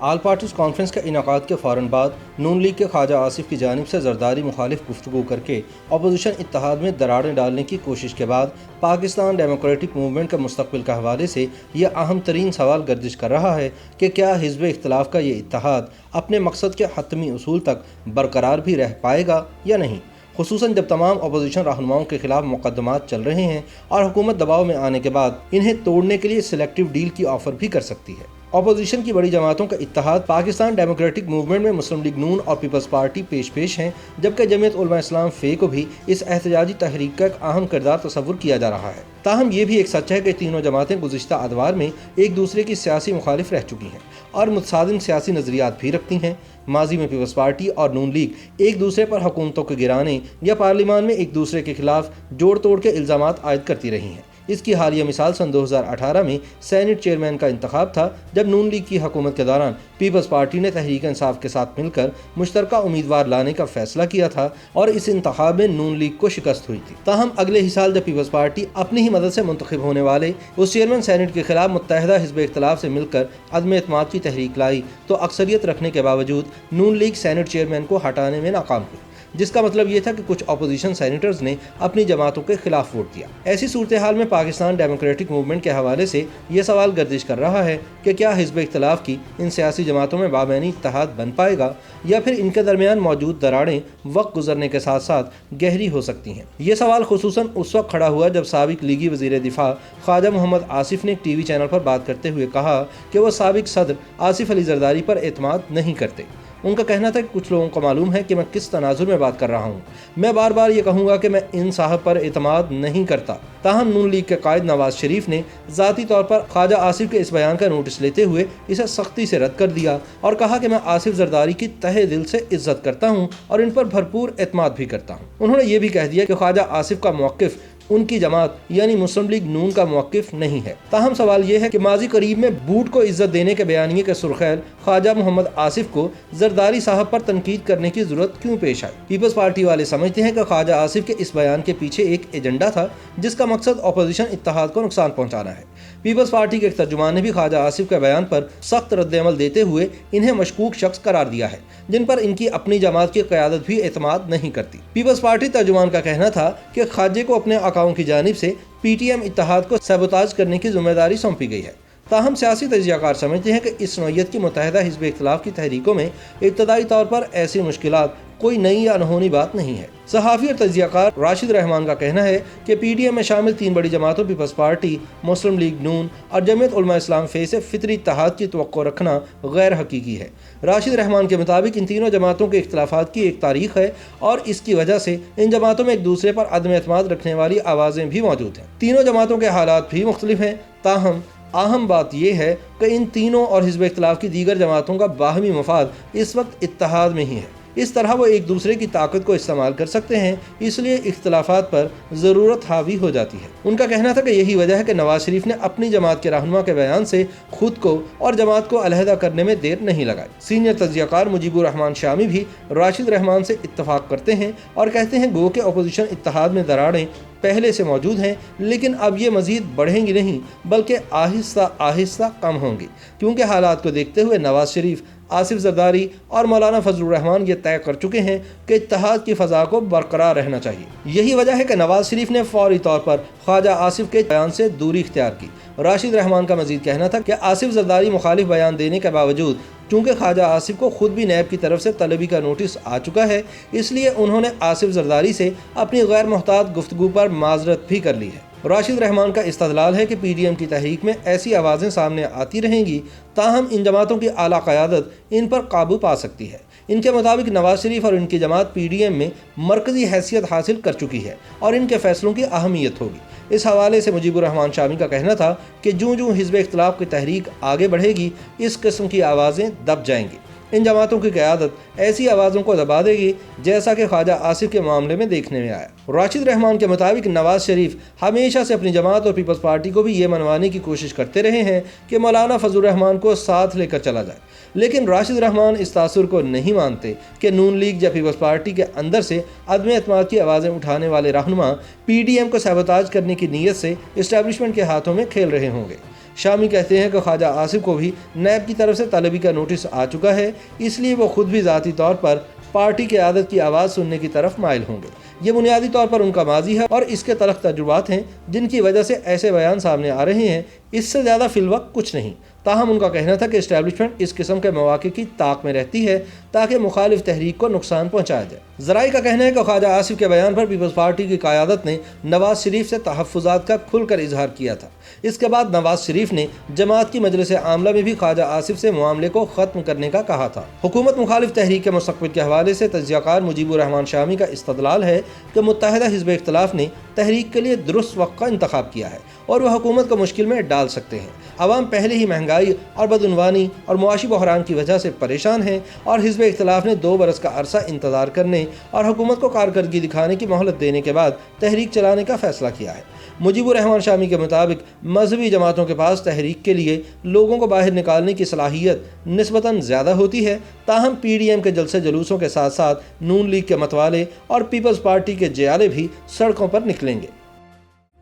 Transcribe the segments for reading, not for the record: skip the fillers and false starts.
All parties conference کے انعقاد کے فوراً بعد نون لیگ کے خواجہ آصف کی جانب سے زرداری مخالف گفتگو کر کے اپوزیشن اتحاد میں دراڑیں ڈالنے کی کوشش کے بعد پاکستان ڈیموکریٹک موومنٹ کے مستقبل کے حوالے سے یہ اہم ترین سوال گردش کر رہا ہے کہ کیا حزب اختلاف کا یہ اتحاد اپنے مقصد کے حتمی اصول تک برقرار بھی رہ پائے گا یا نہیں، خصوصاً جب تمام اپوزیشن رہنماؤں کے خلاف مقدمات چل رہے ہیں اور حکومت دباؤ میں آنے کے بعد انہیں توڑنے کے لیے سلیکٹیو ڈیل کی آفر بھی کر سکتی ہے۔ اپوزیشن کی بڑی جماعتوں کا اتحاد پاکستان ڈیموکریٹک موومنٹ میں مسلم لیگ نون اور پیپلز پارٹی پیش ہیں، جبکہ جمعیت علماء اسلام فے کو بھی اس احتجاجی تحریک کا ایک اہم کردار تصور کیا جا رہا ہے۔ تاہم یہ بھی ایک سچ ہے کہ تینوں جماعتیں گزشتہ ادوار میں ایک دوسرے کی سیاسی مخالف رہ چکی ہیں اور متصادم سیاسی نظریات بھی رکھتی ہیں۔ ماضی میں پیپلز پارٹی اور نون لیگ ایک دوسرے پر حکومتوں کو گرانے یا پارلیمان میں ایک دوسرے کے خلاف جوڑ توڑ کے الزامات عائد کرتی رہی ہیں۔ اس کی حالیہ مثال سن 2018 میں سینٹ چیئرمین کا انتخاب تھا، جب نون لیگ کی حکومت کے دوران پیپلز پارٹی نے تحریک انصاف کے ساتھ مل کر مشترکہ امیدوار لانے کا فیصلہ کیا تھا اور اس انتخاب میں نون لیگ کو شکست ہوئی تھی۔ تاہم اگلے ہی سال جب پیپلز پارٹی اپنی ہی مدد سے منتخب ہونے والے اس چیئرمین سینٹ کے خلاف متحدہ حزب اختلاف سے مل کر عدم اعتماد کی تحریک لائی تو اکثریت رکھنے کے باوجود نون لیگ سینٹ چیئرمین کو ہٹانے میں ناکام ہوئی، جس کا مطلب یہ تھا کہ کچھ اپوزیشن سینیٹرز نے اپنی جماعتوں کے خلاف ووٹ دیا۔ ایسی صورتحال میں پاکستان ڈیموکریٹک موومنٹ کے حوالے سے یہ سوال گردش کر رہا ہے کہ کیا حزب اختلاف کی ان سیاسی جماعتوں میں بامعنی اتحاد بن پائے گا یا پھر ان کے درمیان موجود دراڑیں وقت گزرنے کے ساتھ ساتھ گہری ہو سکتی ہیں۔ یہ سوال خصوصاً اس وقت کھڑا ہوا جب سابق لیگی وزیر دفاع خواجہ محمد آصف نے ایک ٹی وی چینل پر بات کرتے ہوئے کہا کہ وہ سابق صدر آصف علی زرداری پر اعتماد نہیں کرتے۔ ان کا کہنا تھا کہ کچھ لوگوں کو معلوم ہے کہ میں کس تناظر میں بات کر رہا ہوں، میں بار بار یہ کہوں گا کہ میں ان صاحب پر اعتماد نہیں کرتا۔ تاہم نون لیگ کے قائد نواز شریف نے ذاتی طور پر خواجہ آصف کے اس بیان کا نوٹس لیتے ہوئے اسے سختی سے رد کر دیا اور کہا کہ میں آصف زرداری کی تہہ دل سے عزت کرتا ہوں اور ان پر بھرپور اعتماد بھی کرتا ہوں۔ انہوں نے یہ بھی کہہ دیا کہ خواجہ آصف کا موقف ان کی جماعت یعنی مسلم لیگ نون کا موقف نہیں ہے۔ تاہم سوال یہ ہے کہ ماضی قریب میں بوٹ کو عزت دینے کے بیانیے کے سرخیل خواجہ محمد آصف کو زرداری صاحب پر تنقید کرنے کی ضرورت کیوں پیش آئی؟ پیپلز پارٹی والے سمجھتے ہیں کہ خواجہ آصف کے اس بیان کے پیچھے ایک ایجنڈا تھا جس کا مقصد اپوزیشن اتحاد کو نقصان پہنچانا ہے۔ پیپلز پارٹی کے ایک ترجمان نے بھی خواجہ آصف کے بیان پر سخت رد عمل دیتے ہوئے انہیں مشکوک شخص قرار دیا ہے جن پر ان کی اپنی جماعت کی قیادت بھی اعتماد نہیں کرتی۔ پیپلز پارٹی ترجمان کا کہنا تھا کہ خواجے کو اپنے آقاؤں کی جانب سے پی ٹی ایم اتحاد کو سیبوتاژ کرنے کی ذمہ داری سونپی گئی ہے۔ تاہم سیاسی تجزیہ کار سمجھتے ہیں کہ اس نوعیت کی متحدہ حزب اختلاف کی تحریکوں میں ابتدائی طور پر ایسی مشکلات کوئی نئی یا انہونی بات نہیں ہے۔ صحافی اور تجزیہ کار راشد رحمان کا کہنا ہے کہ پی ڈی ایم میں شامل تین بڑی جماعتوں پیپلز پارٹی، مسلم لیگ نون اور جمعیت علماء اسلام فے سے فطری اتحاد کی توقع رکھنا غیر حقیقی ہے۔ راشد رحمان کے مطابق ان تینوں جماعتوں کے اختلافات کی ایک تاریخ ہے اور اس کی وجہ سے ان جماعتوں میں ایک دوسرے پر عدم اعتماد رکھنے والی آوازیں بھی موجود ہیں۔ تینوں جماعتوں کے حالات بھی مختلف ہیں، تاہم اہم بات یہ ہے کہ ان تینوں اور حزب اختلاف کی دیگر جماعتوں کا باہمی مفاد اس وقت اتحاد میں ہی ہے۔ اس طرح وہ ایک دوسرے کی طاقت کو استعمال کر سکتے ہیں، اس لیے اختلافات پر ضرورت حاوی ہو جاتی ہے۔ ان کا کہنا تھا کہ یہی وجہ ہے کہ نواز شریف نے اپنی جماعت کے رہنما کے بیان سے خود کو اور جماعت کو علیحدہ کرنے میں دیر نہیں لگائی۔ سینئر تجزیہ کار مجیب الرحمان شامی بھی راشد رحمان سے اتفاق کرتے ہیں اور کہتے ہیں گو کہ اپوزیشن اتحاد میں دراڑیں پہلے سے موجود ہیں، لیکن اب یہ مزید بڑھیں گی نہیں بلکہ آہستہ آہستہ کم ہوں گی، کیونکہ حالات کو دیکھتے ہوئے نواز شریف، آصف زرداری اور مولانا فضل الرحمان یہ طے کر چکے ہیں کہ اتحاد کی فضا کو برقرار رہنا چاہیے۔ یہی وجہ ہے کہ نواز شریف نے فوری طور پر خواجہ آصف کے بیان سے دوری اختیار کی۔ راشد رحمان کا مزید کہنا تھا کہ آصف زرداری مخالف بیان دینے کے باوجود چونکہ خواجہ آصف کو خود بھی نیب کی طرف سے طلبی کا نوٹس آ چکا ہے، اس لیے انہوں نے آصف زرداری سے اپنی غیر محتاط گفتگو پر معذرت بھی کر لی ہے۔ راشد رحمان کا استدلال ہے کہ پی ڈی ایم کی تحریک میں ایسی آوازیں سامنے آتی رہیں گی، تاہم ان جماعتوں کی اعلیٰ قیادت ان پر قابو پا سکتی ہے۔ ان کے مطابق نواز شریف اور ان کی جماعت پی ڈی ایم میں مرکزی حیثیت حاصل کر چکی ہے اور ان کے فیصلوں کی اہمیت ہوگی۔ اس حوالے سے مجیب الرحمان شامی کا کہنا تھا کہ جوں حزب اختلاف کی تحریک آگے بڑھے گی، اس قسم کی آوازیں دب جائیں گی۔ ان جماعتوں کی قیادت ایسی آوازوں کو دبا دے گی جیسا کہ خواجہ آصف کے معاملے میں دیکھنے میں آیا۔ راشد رحمان کے مطابق نواز شریف ہمیشہ سے اپنی جماعت اور پیپلز پارٹی کو بھی یہ منوانے کی کوشش کرتے رہے ہیں کہ مولانا فضل الرحمان کو ساتھ لے کر چلا جائے، لیکن راشد رحمان اس تاثر کو نہیں مانتے کہ نون لیگ یا پیپلز پارٹی کے اندر سے عدم اعتماد کی آوازیں اٹھانے والے رہنما پی ڈی ایم کو سیبوتاژ کرنے کی نیت سے اسٹیبلشمنٹ کے ہاتھوں میں کھیل رہے ہوں گے۔ شامی کہتے ہیں کہ خواجہ آصف کو بھی نیب کی طرف سے طلبی کا نوٹس آ چکا ہے، اس لیے وہ خود بھی ذاتی طور پر پارٹی کی عادت کی آواز سننے کی طرف مائل ہوں گے۔ یہ بنیادی طور پر ان کا ماضی ہے اور اس کے تلخ تجربات ہیں جن کی وجہ سے ایسے بیان سامنے آ رہے ہیں، اس سے زیادہ فی الوقت کچھ نہیں۔ تاہم ان کا کہنا تھا کہ اسٹیبلشمنٹ اس قسم کے مواقع کی طاق میں رہتی ہے تاکہ مخالف تحریک کو نقصان پہنچایا جائے۔ ذرائع کا کہنا ہے کہ خواجہ آصف کے بیان پر پیپلز پارٹی کی قیادت نے نواز شریف سے تحفظات کا کھل کر اظہار کیا تھا۔ اس کے بعد نواز شریف نے جماعت کی مجلس عاملہ میں بھی خواجہ آصف سے معاملے کو ختم کرنے کا کہا تھا۔ حکومت مخالف تحریک کے مستقبل کے حوالے سے تجزیہ کار مجیب الرحمان شامی کا استدلال ہے کہ متحدہ حزب اختلاف نے تحریک کے لیے درست وقت کا انتخاب کیا ہے اور وہ حکومت کو مشکل میں ڈال سکتے ہیں۔ عوام پہلے ہی مہنگائی اور بدعنوانی اور معاشی بحران کی وجہ سے پریشان ہیں اور حزب اختلاف نے 2 برس کا عرصہ انتظار کرنے اور حکومت کو کارکردگی دکھانے کی مہلت دینے کے بعد تحریک چلانے کا فیصلہ کیا ہے۔ مجیب الرحمان شامی کے مطابق مذہبی جماعتوں کے پاس تحریک کے لیے لوگوں کو باہر نکالنے کی صلاحیت نسبتاً زیادہ ہوتی ہے، تاہم پی ڈی ایم کے جلسے جلوسوں کے ساتھ ساتھ نون لیگ کے متوالے اور پیپلز پارٹی کے جیالے بھی سڑکوں پر نکلیں گے۔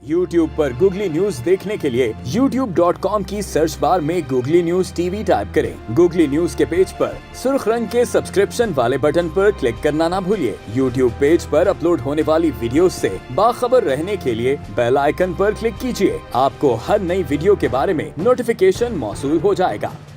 YouTube پر گوگلی نیوز دیکھنے کے لیے youtube.com کی سرچ بار میں googly news T V type کریں۔ گوگلی نیوز کے پیج پر سرخ رنگ کے سبسکرپشن والے بٹن پر کلک کرنا نہ بھولیے۔ YouTube پیج پر اپلوڈ ہونے والی ویڈیوز سے باخبر رہنے کے لیے بیل آئیکن پر کلک کیجیے۔ آپ کو ہر نئی ویڈیو کے بارے میں نوٹیفیکیشن موصول ہو جائے گا۔